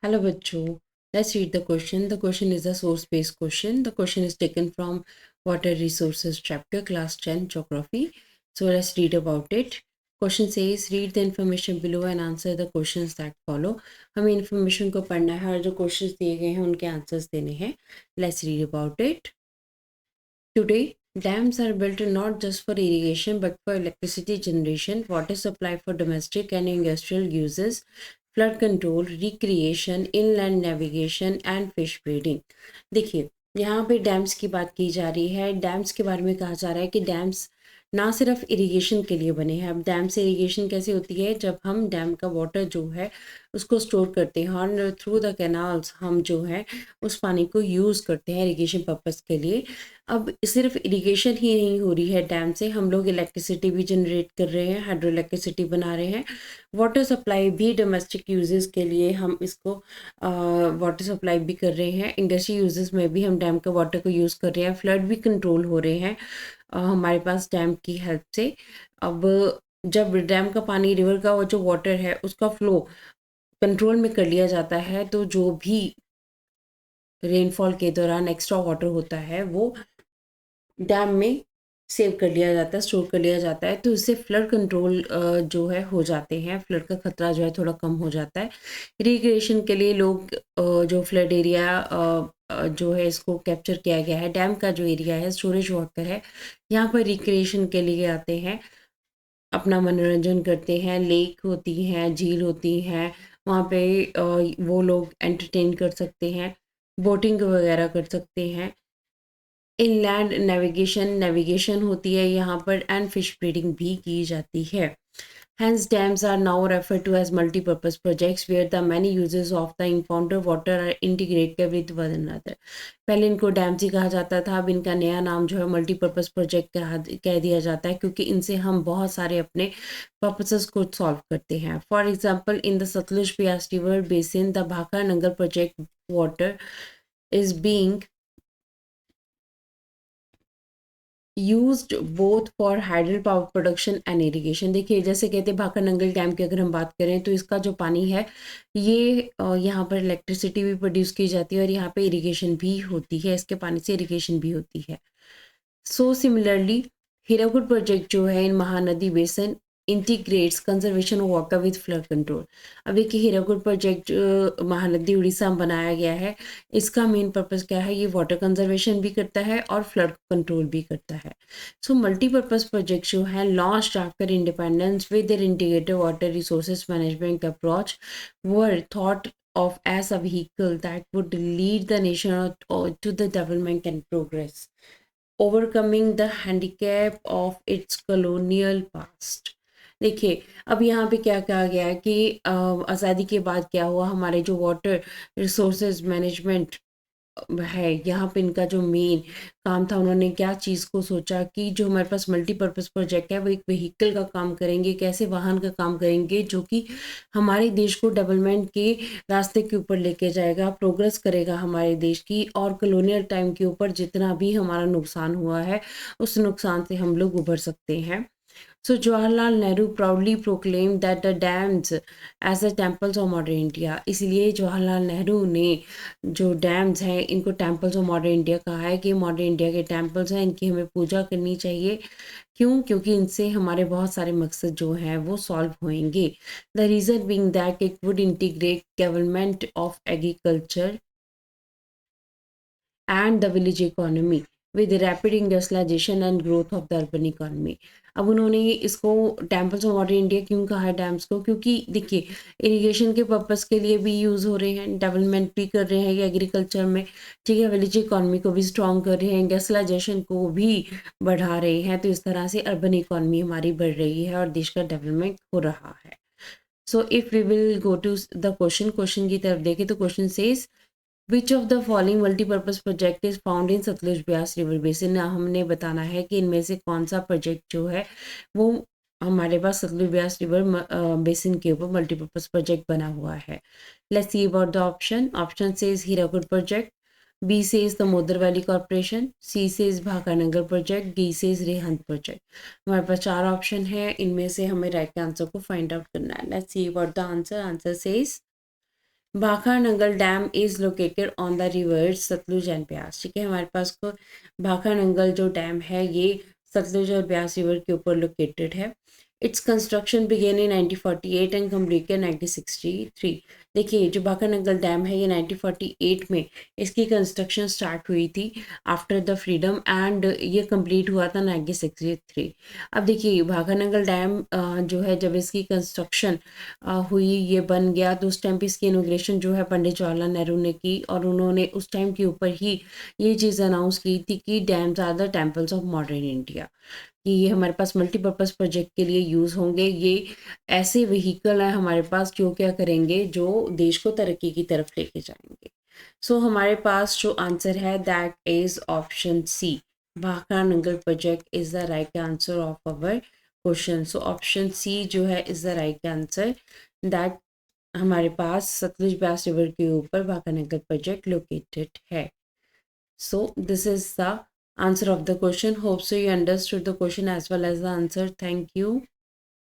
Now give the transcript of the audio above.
Hello, Bacho. Let's read the question. The question is a source-based question. The question is taken from Water Resources chapter, class 10, geography. So let's read about it. Question says, read the information below and answer the questions that follow. हमें information को पढ़ना है और जो questions दिए गए हैं उनके answers देने हैं. Let's read about it. Today, dams are built not just for irrigation but for electricity generation, water supply for domestic and industrial uses, flood control, recreation, inland navigation and fish breeding. देखिए यहाँ पे dams की बात की जा रही है. Dams के बारे में कहा जा रहा है कि डैम्स ना सिर्फ इरिगेशन के लिए बने हैं. अब डैम से इरिगेशन कैसे होती है? जब हम डैम का वाटर जो है उसको स्टोर करते हैं और थ्रू द कैनाल्स हम जो है उस पानी को यूज़ करते हैं इरिगेशन पर्पज़ के लिए. अब सिर्फ इरिगेशन ही नहीं हो रही है डैम से, हम लोग इलेक्ट्रिसिटी भी जनरेट कर रहे हैं, हाइड्रो इलेक्ट्रिसिटी बना रहे हैं. वाटर सप्लाई भी डोमेस्टिक यूजेस के लिए हम इसको वाटर सप्लाई भी कर रहे हैं. इंडस्ट्री यूजेस में भी हम डैम का वाटर को यूज़ कर रहे हैं. फ्लड भी कंट्रोल हो रहे हैं हमारे पास डैम की हेल्प से. अब जब डैम का पानी, रिवर का वो जो वाटर है उसका फ्लो कंट्रोल में कर लिया जाता है तो जो भी रेनफॉल के दौरान एक्स्ट्रा वाटर होता है वो डैम में सेव कर लिया जाता है, स्टोर कर लिया जाता है. तो इससे फ्लड कंट्रोल जो है हो जाते हैं. फ्लड का खतरा जो है थोड़ा कम हो जाता है. रिक्रिएशन के लिए लोग जो फ्लड एरिया जो है इसको कैप्चर किया गया है. डैम का जो एरिया है, स्टोरेज वाटर है, यहाँ पर रिक्रिएशन के लिए आते हैं, अपना मनोरंजन करते हैं. लेक होती हैं, झील होती हैं, वहाँ पे वो लोग एंटरटेन कर सकते हैं, बोटिंग वगैरह कर सकते हैं. इनलैंड नेविगेशन होती है यहाँ पर एंड फिश ब्रीडिंग भी की जाती है. Hence, dams are now referred to as multi-purpose projects where the many uses of the impounded water are integrated with one another. पहले इनको डैम्स ही कहा जाता था, अब इनका नया नाम जो है मल्टीपर्पज़ प्रोजेक्ट कह दिया जाता है क्योंकि इनसे हम बहुत सारे अपने पर्पसेस को सॉल्व करते हैं. For example, in the Sutlej Beas river basin the Bhakra Nangal project water is being used both for hydel power production and irrigation. देखिए जैसे कहते हैं भाखड़ा नंगल डैम की अगर हम बात करें तो इसका जो पानी है ये यहाँ पर इलेक्ट्रिसिटी भी प्रोड्यूस की जाती है और यहाँ पे इरिगेशन भी होती है. इसके पानी से इरिगेशन भी होती है. सो सिमिलरली हीराकुड प्रोजेक्ट जो है इन महानदी बेसन integrates conservation of water with flood control. अब देखिए हीराकुड प्रोजेक्ट महानदी उड़ीसा में बनाया गया है. इसका मेन पर्पस क्या है? ये वाटर कंजर्वेशन भी करता है और फ्लड कंट्रोल भी करता है. सो मल्टीपर्पज़ प्रोजेक्ट जो है launched after independence with their integrated water resources management approach were thought of as a vehicle that would lead the nation to the development and progress, overcoming the handicap of its colonial past. देखिए अब यहाँ पे क्या कहा गया है कि आज़ादी के बाद क्या हुआ, हमारे जो वाटर रिसोर्सेज मैनेजमेंट है यहाँ पे इनका जो मेन काम था, उन्होंने क्या चीज़ को सोचा कि जो हमारे पास मल्टीपर्पज़ प्रोजेक्ट है वो एक व्हीकल का काम करेंगे, कैसे वाहन का काम करेंगे जो कि हमारे देश को डेवलपमेंट के रास्ते के ऊपर लेके जाएगा, प्रोग्रेस करेगा हमारे देश की. और कॉलोनियल टाइम के ऊपर जितना भी हमारा नुकसान हुआ है उस नुकसान से हम लोग उभर सकते हैं. So Jawaharlal Nehru proudly proclaimed that the dams as the temples of modern India. इसलिए जवाहरलाल नेहरू ने जो डैम्स हैं इनको टेम्पल्स ऑफ मॉडर्न इंडिया कहा है कि मॉडर्न इंडिया के टेम्पल्स हैं, इनकी हमें पूजा करनी चाहिए. क्यों? क्योंकि इनसे हमारे बहुत सारे मकसद जो हैं वो सॉल्व होंगे. The reason being that it would integrate development of agriculture and the village economy with the rapid industrialization and growth of the urban economy. अब उन्होंने इसको टेम्पल्स ऑफ मॉडर्न इंडिया क्यों कहा है डैम्स को? क्योंकि देखिए इरिगेशन के पर्पस के लिए भी यूज़ हो रहे हैं, डेवलपमेंट भी कर रहे हैं ये एग्रीकल्चर में, ठीक है, विलेज इकोनॉमी को भी स्ट्रॉन्ग कर रहे हैं, इंडस्ट्रियलाइजेशन को भी बढ़ा रहे हैं. तो इस तरह से अर्बन इकोनॉमी हमारी बढ़ रही है और देश का डेवलपमेंट हो रहा है. So if we will go to the question की तरफ देखें तो question says which of the following multipurpose project is found in Sutlej Beas river basin. हमने बताना है कि इनमें से कौन सा प्रोजेक्ट जो है वो हमारे पास सतलुज ब्यास रिवर बेसिन के ऊपर मल्टीपर्पज़ प्रोजेक्ट बना हुआ है. Let's see about the option. Option से इज हीराकुड प्रोजेक्ट, बी से इज दामोदर वैली कॉर्पोरेशन, सी से is Bhakra Nangal project, D से इज रिहंद प्रोजेक्ट. हमारे पास 4 ऑप्शन है, इनमें से हमें राइट आंसर को फाइंड आउट करना है. Let's see about the answer. Answer से इज भाखा Nangal dam is located on the rivers Sutlej and Beas. ठीक है, हमारे पास को भाखा नंगल जो डैम है ये सतलुज और ब्यास रिवर के ऊपर लोकेटेड है। Its construction began in 1948 and completed 1963। देखिए जो भाखा नंगल डैम है ये 1948 में इसकी कंस्ट्रक्शन स्टार्ट हुई थी आफ्टर द फ्रीडम एंड ये कंप्लीट हुआ था 1963। अब देखिए भाखा नंगल डैम जो है जब इसकी कंस्ट्रक्शन हुई, ये बन गया, तो उस टाइम पे इसकी इनोग्रेशन जो है पंडित जवाहरलाल नेहरू ने की और उन्होंने उस टाइम के ऊपर ही ये चीज़ अनाउंस की थी कि dams are the temples of modern India, कि ये हमारे पास मल्टीपर्पज़ प्रोजेक्ट के लिए यूज़ होंगे। ये ऐसे व्हीकल हैं हमारे पास जो क्या करेंगे, जो देश को तरक्की की तरफ लेके जाएंगे। सो हमारे पास जो आंसर है that is option C, Bhakra Nangal project is the right answer of our question. So option C जो है is the right answer, that हमारे पास सतलुज ब्यास रिवर के ऊपर भाखड़ा नंगल प्रोजेक्ट लोकेटेड है। So this is the answer of the question. Hope so you understood the question as well as the answer. Thank you.